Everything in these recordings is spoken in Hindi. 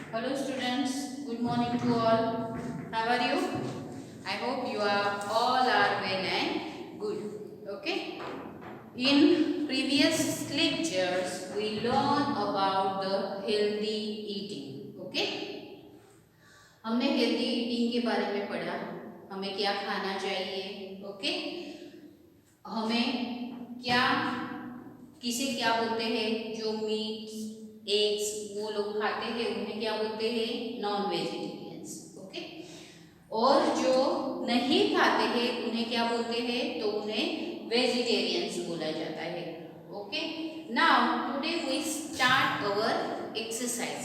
Hello students, good morning to all. How are you? I hope you are all are well and good. Okay. In previous lectures, we learned about the healthy eating. Okay. हमने healthy eating के बारे में पढ़ा. हमें क्या खाना चाहिए. Okay. हमें क्या किसे क्या बोलते हैं जो मीट एग्स वो लोग खाते हैं उन्हें क्या बोलते हैं नॉन वेजिटेरियंस. ओके. और जो नहीं खाते हैं उन्हें क्या बोलते हैं तो उन्हें वेजिटेरियंस बोला जाता है. Okay. Now today we start our exercise.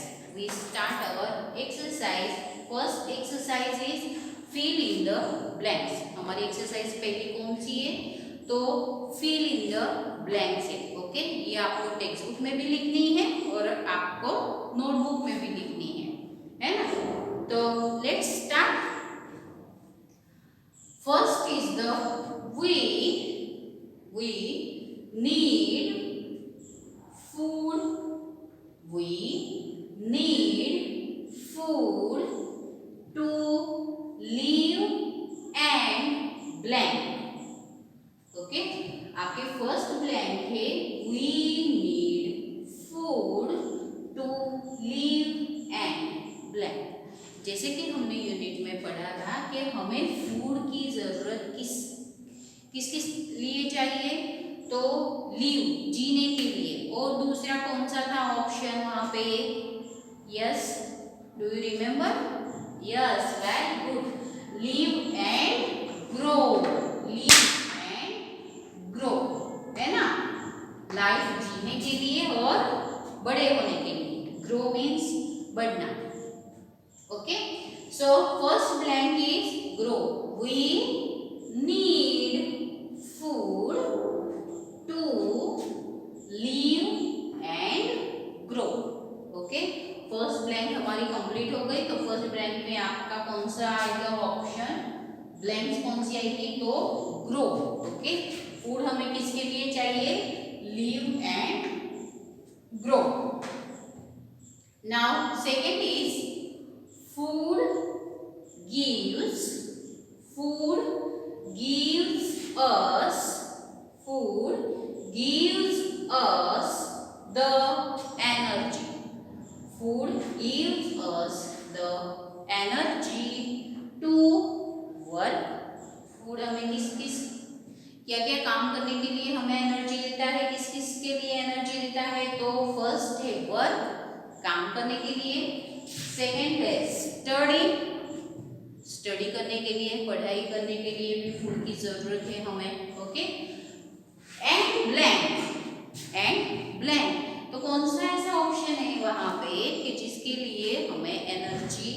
First exercise is fill in the blanks. हमारी एक्सरसाइज पहली कौन सी है तो फिल इन द ब्लैंक्स है. ओके. ये आपको टेक्स्ट बुक में भी लिखनी है और आपको नोटबुक में भी लिखनी है ना. तो let's start. First is the we need food. We need food to live and blank. Okay. आपके फर्स्ट ब्लैंक है we need food to live and blank. जैसे कि हमने यूनिट में पढ़ा था कि हमें फूड की जरूरत किस किस लिए चाहिए तो लिव जीने के लिए. और दूसरा कौन सा था ऑप्शन वहां पे. Yes, do you remember. Yes, very good. Live and grow. Live grow है ना. लाइफ जीने के लिए और बड़े होने के लिए. ग्रो मीन्स बढ़ना. Okay. So first blank is grow. We need food to live and grow. Okay. First blank हमारी कंप्लीट हो गई. तो फर्स्ट ब्लैंक में आपका कौन सा आएगा ऑप्शन. ब्लैंक्स कौन सी आएगी तो ग्रो. ओके. फूड हमें किसके लिए चाहिए live and grow. Now second is food gives us the energy. Food gives us the energy to work. फूड हमें किस क्या क्या काम करने के लिए हमें एनर्जी देता है. किस किस के लिए एनर्जी देता है तो फर्स्ट है वर्क, काम करने के लिए. सेकंड है स्टडी करने के लिए, पढ़ाई करने के लिए भी फूड की जरूरत है हमें. ओके. एंड ब्लैंक तो कौन सा ऐसा ऑप्शन है वहां पे कि जिसके लिए हमें एनर्जी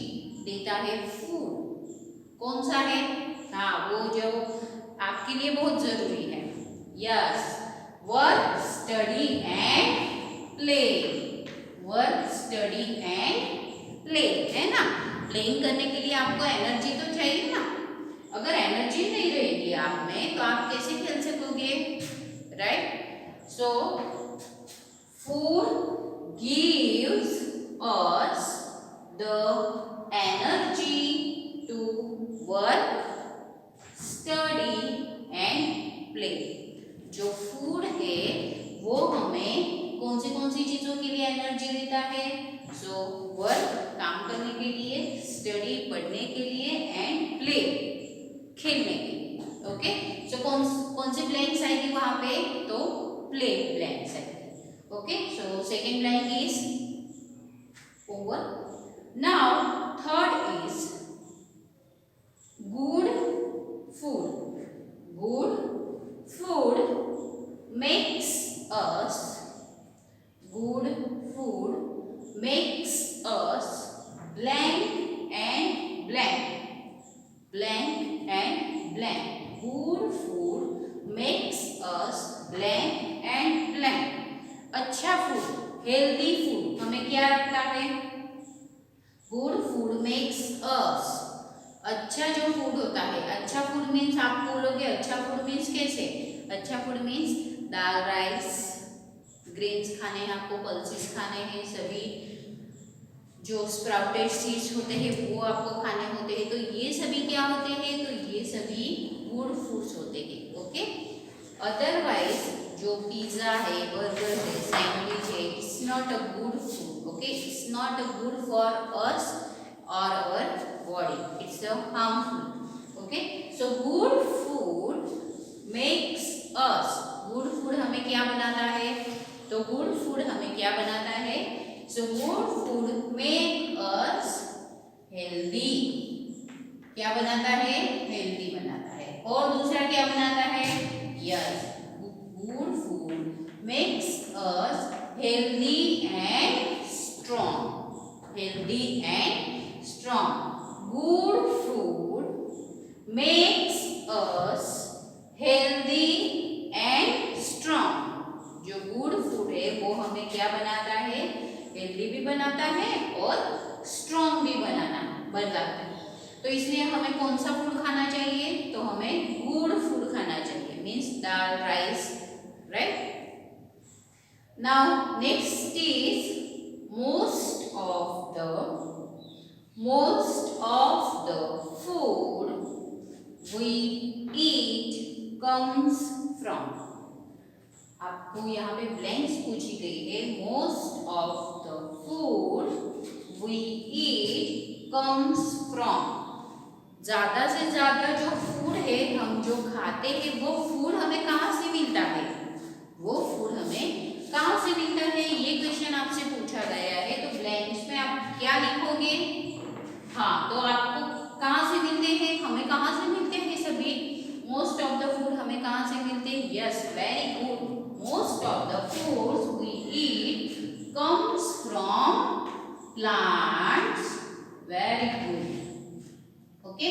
देता है फूड. कौन सा है. हाँ, वो जो आपके लिए बहुत जरूरी है. Yes, work study and play. Work study and play है ना. प्लेइंग करने के लिए आपको एनर्जी तो चाहिए ना. अगर एनर्जी नहीं रहेगी आप में तो आप कैसे खेल सकोगे. Right. So food gives us the energy to work study and play. जो फूड है वो हमें कौन सी चीजों के लिए एनर्जी देता है. सो वर्क, काम करने के लिए, स्टडी, पढ़ने के लिए एंड प्ले, खेलने के लिए. ओके. सो कौन सी ब्लैंक्स आएगी वहां पे तो प्ले ब्लैंक्स आएगी. Okay. So second blank is over. Now third is good food makes us blank and blank. Good food makes us blank and blank. अच्छा फूड, हेल्दी फूड हमें क्या रखता है. गुड फूड मेक्स अस. अच्छा जो फूड होता है. अच्छा फूड मीन्स आप बोलोगे अच्छा फूड मीन्स कैसे. अच्छा फूड मीन्स दाल, राइस, ग्रेन्स खाने हैं आपको, पल्सेस खाने हैं, सभी जो स्प्राउटेड सीड्स होते हैं वो आपको खाने होते हैं। तो ये सभी क्या होते हैं, तो ये सभी गुड फूड्स होते हैं। ओके, अदरवाइज जो पिज्जा है, बर्गर है, सैंडविच है, it's not a good food. Okay, it's not a good for us और our body, it's a harmful. Okay, so good food makes us, good food हमें क्या बनाता है, तो गुड फूड हमें क्या बनाता है, सो good food make us healthy, क्या बनाता है, हेल्दी बनाता है। और दूसरा क्या बनाता है, yes, good food makes us healthy and strong, healthy and strong. Good food makes us healthy and strong. जो गुड फूड है वो हमें क्या बनाता है, हेल्दी भी बनाता है और स्ट्रॉन्ग भी बनाता है। तो इसलिए हमें कौन सा फूड खाना चाहिए, तो हमें गुड फूड खाना चाहिए, means dal, rice, right. Now next is most of the food we eat comes from, आपको यहाँ पे ब्लैंक्स पूछी गई है। Most of the food we eat comes from, ज्यादा से ज्यादा जो फूड है हम जो खाते हैं वो फूड हमें कहाँ से मिलता है, वो फूड हमें कहाँ से मिलता है, ये क्वेश्चन आपसे पूछा गया है। तो ब्लैंक्स में आप क्या लिखोगे, हाँ, तो आपको कहाँ से मिलते हैं, हमें कहाँ से मिलते हैं सभी, मोस्ट ऑफ द फूड हमें कहाँ से मिलते हैं, yes, very good, most of the foods we eat comes from plants, very good. Okay,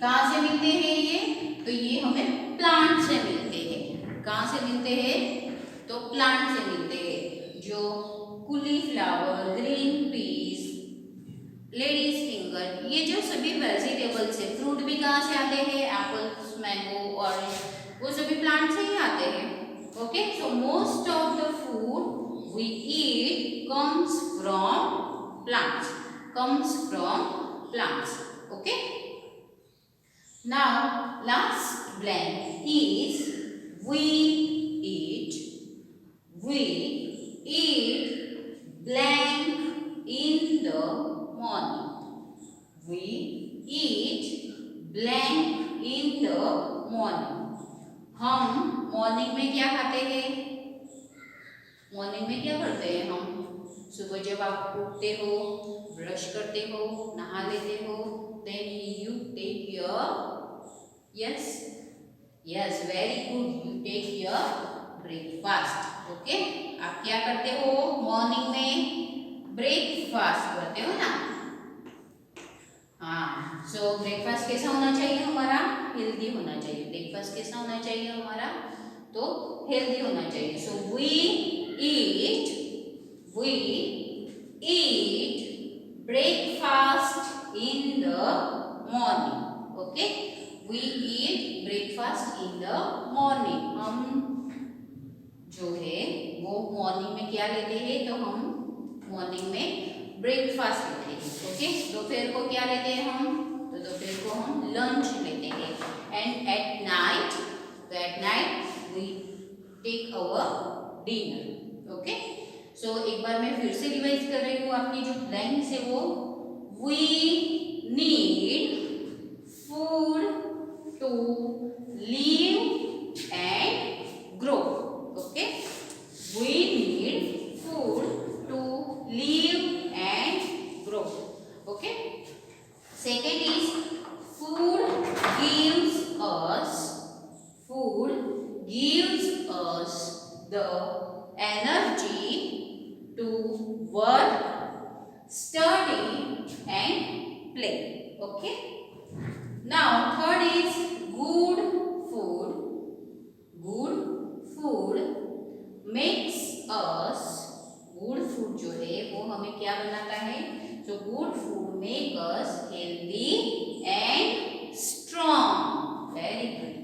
कहाँ से मिलते हैं ये, तो ये हमें प्लांट से मिलते हैं। कहाँ से मिलते हैं, तो प्लांट से मिलते हैं। जो cauliflower, green peas, ladies finger, ये जो सभी वेजिटेबल्स है, फ्रूट भी कहाँ से आते हैं, एप्पल्स, मैंगो, ऑरेंज, वो सभी प्लांट से ही आते हैं। Okay, so most of the food we eat comes from plants, comes from plants. Okay, now last blank is we eat blank in the morning, we eat blank in the morning। हम मॉर्निंग में क्या खाते हैं, मॉर्निंग में क्या करते हैं हम, सुबह जब आप उठते हो, ब्रश करते हो, नहा लेते हो, then you take your, yes, very good, you take your breakfast. Okay, आप क्या करते हो मॉर्निंग में, ब्रेकफास्ट करते हो ना, हाँ। सो ब्रेकफास्ट कैसा होना चाहिए हमारा, हेल्दी होना चाहिए। ब्रेकफास्ट कैसा होना चाहिए हमारा, तो हेल्दी होना चाहिए। So we eat breakfast in the morning। okay, we eat breakfast in the morning। हम जो है वो मॉर्निंग में क्या लेते हैं, तो हम मॉर्निंग में ब्रेकफास्ट लेते हैं। ओके, दोपहर को क्या लेते हैं हम, तो दोपहर को हम लंच लेते हैं। And at night we take our dinner. Okay, so एक बार मैं फिर से रिवाइज कर रही हूँ, आपकी जो ब्लैंक्स है वो, we need food to live and grow. Okay, we need food to live and grow. Okay, second is food gives us the energy to work, study and play। okay, now third is good food makes us, good food जो है वो हमें क्या बनाता है, so good food make us healthy and strong। very good।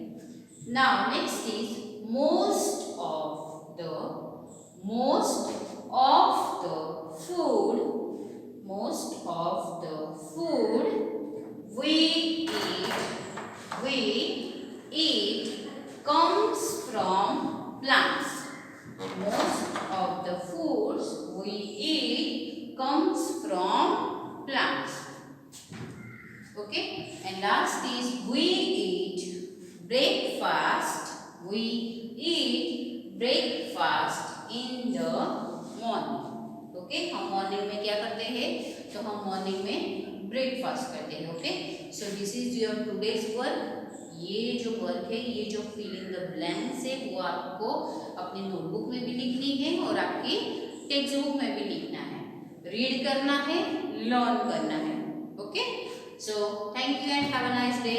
now next is most of the food last is we eat breakfast. We eat breakfast in the morning. Okay, हम मॉर्निंग में क्या करते हैं? तो हम मॉर्निंग में ब्रेकफास्ट करते हैं. Okay, so this is your today's work. ये जो वर्क है, ये जो फिल इन द ब्लैंक्स है, वो आपको अपनी नोटबुक में भी लिखनी है और आपकी टेक्स्ट बुक में भी लिखना है. रीड करना है, लर्न करना है. Okay, so thank you and have a nice day.